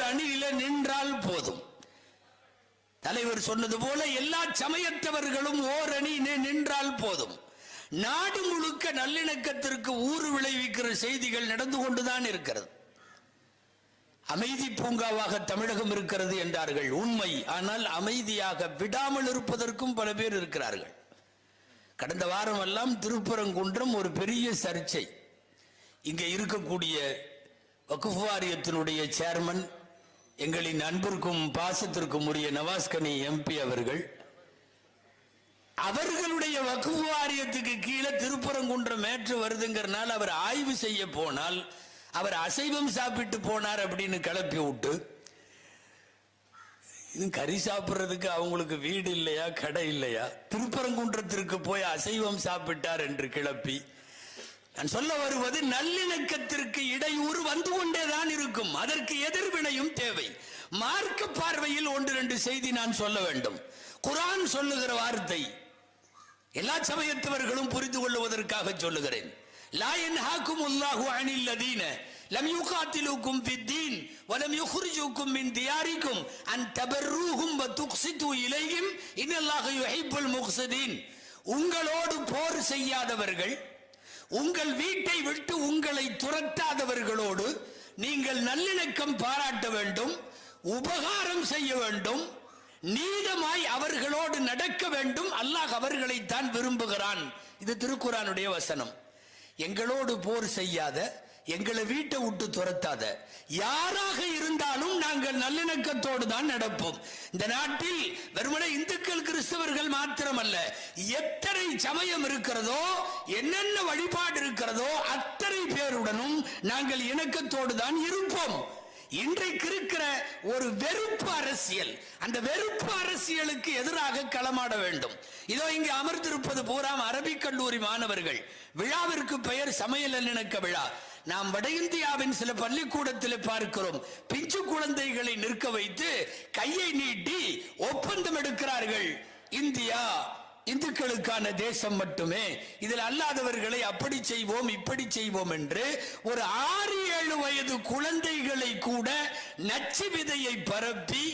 ஓர் அணியில நின்றால் போதும். தலைவர் சொன்னது போல எல்லா சமயத்தவர்களும் ஓர் அணியிலே நின்றால் போதும். நாடு முழுக்க நல்லிணக்கத்திற்கு ஊறு விளைவிக்கிற செய்திகள் நடந்து கொண்டுதான் இருக்கிறது. அமைதி பூங்காவாக தமிழகம் இருக்கிறது என்றார்கள், உண்மை. ஆனால் அமைதியாக விடாமல் இருப்பதற்கும் பல பேர் இருக்கிறார்கள். கடந்த வாரம் எல்லாம் திருப்பரங்குன்றம் ஒரு பெரிய சர்ச்சை. இங்கே இருக்கக்கூடிய வக்ஃப் வாரியத்தினுடைய சேர்மன், எங்களின் அன்பிற்கும் பாசத்திற்கும் உரிய நவாஸ்கனி எம்பி அவர்களுடைய வக்ஃப் வாரியத்துக்கு கீழே திருப்பரங்குன்றம் மேற்று வருதுங்கிறனால அவர் ஆய்வு செய்ய போனால் அவர் அசைவம் சாப்பிட்டு போனார் அப்படின்னு கிளப்பி விட்டு, கறி சாப்பிட்றதுக்கு அவங்களுக்கு வீடு இல்லையா, கடை இல்லையா, திருப்பரங்குன்றத்திற்கு போய் அசைவம் சாப்பிட்டார் என்று கிளப்பி, நான் சொல்ல வருவது நல்லிணக்கத்திற்கு இடையூறு வந்து கொண்டேதான் இருக்கும். அதற்கு எதிர்வினையும் தேவை. மார்க்க பார்வையில் ஒன்று ரெண்டு செய்தி நான் சொல்ல வேண்டும். குர்ஆன் சொல்லுகிற வார்த்தை எல்லா சமயத்தவர்களும் புரிந்து கொள்வதற்காக சொல்லுகிறேன். லா யன்ஹாகுமுல்லாஹு அனில் லதீன லம் யுகாத்திலுக்கும் ஃபித்தீன் வலம் யுக்ரிஜுக்கும் மின் தியாரிக்கும் அன் தபர்ரூஹும் வ துக்ஸிது இலைஹிம் இன்னல்லாஹ யுஹிப்புல் முக்ஸிதீன். உங்களோடு போர் செய்யாதவர்கள், உங்கள் வீட்டை விட்டு உங்களை துரத்தாதவர்களோடு நீங்கள் நல்லிணக்கம் பாராட்ட வேண்டும், உபகாரம் செய்ய வேண்டும், நீதமாய் அவர்களோடு நடக்க வேண்டும். அல்லாஹ் அவர்களைத்தான் விரும்புகிறான். இது திருக்குர்ஆனுடைய வசனம். எங்களோடு போர் செய்யாத, எங்களை வீட்டை விட்டு துரத்தாத யாராக இருந்தாலும் நாங்கள் நல்லிணக்கத்தோடு தான் நடப்போம். இந்த நாட்டில் வெறுமனே இந்துக்கள் கிறிஸ்தவர்கள் மாத்திரமல்ல, எத்தனை சமயம் இருக்கிறதோ, என்னென்ன வழிபாடு இருக்கிறதோ அத்தனை பேருடனும் நாங்கள் இணக்கத்தோடு தான் இருப்போம். இன்றைக்கு இருக்கிற ஒரு வெறுப்பு அரசியல், அந்த வெறுப்பு அரசியலுக்கு எதிராக களமாட வேண்டும். இதோ இங்கு அமர்ந்திருப்பது பூரா அரபிக் கல்லூரி மாணவர்கள். விழாவிற்கு பெயர் சமையல் நல்லிணக்க விழா. நாம் வட இந்தியாவின் சில பள்ளிக்கூடத்தில் பார்க்கிறோம், பிஞ்சு குழந்தைகளை நிற்க வைத்து கையை நீட்டி ஒப்பந்தம் எடுக்கிறார்கள். இந்தியா இந்துக்களுக்கான தேசம் மட்டுமே, இதில் அல்லாதவர்களை அப்படி செய்வோம் இப்படி செய்வோம் என்று ஒரு 6-7 வயது குழந்தைகளை கூட நச்சு விதையை பரப்பி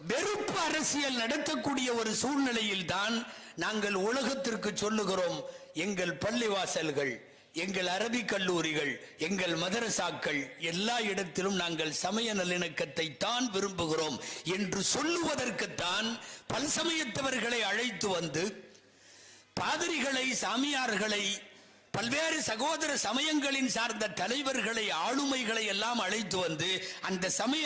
வெறுப்பு அரசியல் நடத்தக்கூடிய ஒரு சூழ்நிலையில் தான் நாங்கள் உலகத்திற்கு சொல்லுகிறோம், எங்கள் பள்ளிவாசல்கள், எங்கள் அரபிக் கல்லூரிகள், எங்கள் மதரசாக்கள் எல்லா இடத்திலும் நாங்கள் சமய நல்லிணக்கத்தை தான் விரும்புகிறோம் என்று சொல்லுவதற்குத்தான் பல்சமயத்தவர்களை அழைத்து வந்து, பாதிரிகளை, சாமியார்களை, பல்வேறு சகோதர சமயங்களின் சார்ந்த தலைவர்களை, ஆளுமைகளை எல்லாம் அழைத்து வந்து அந்த சமய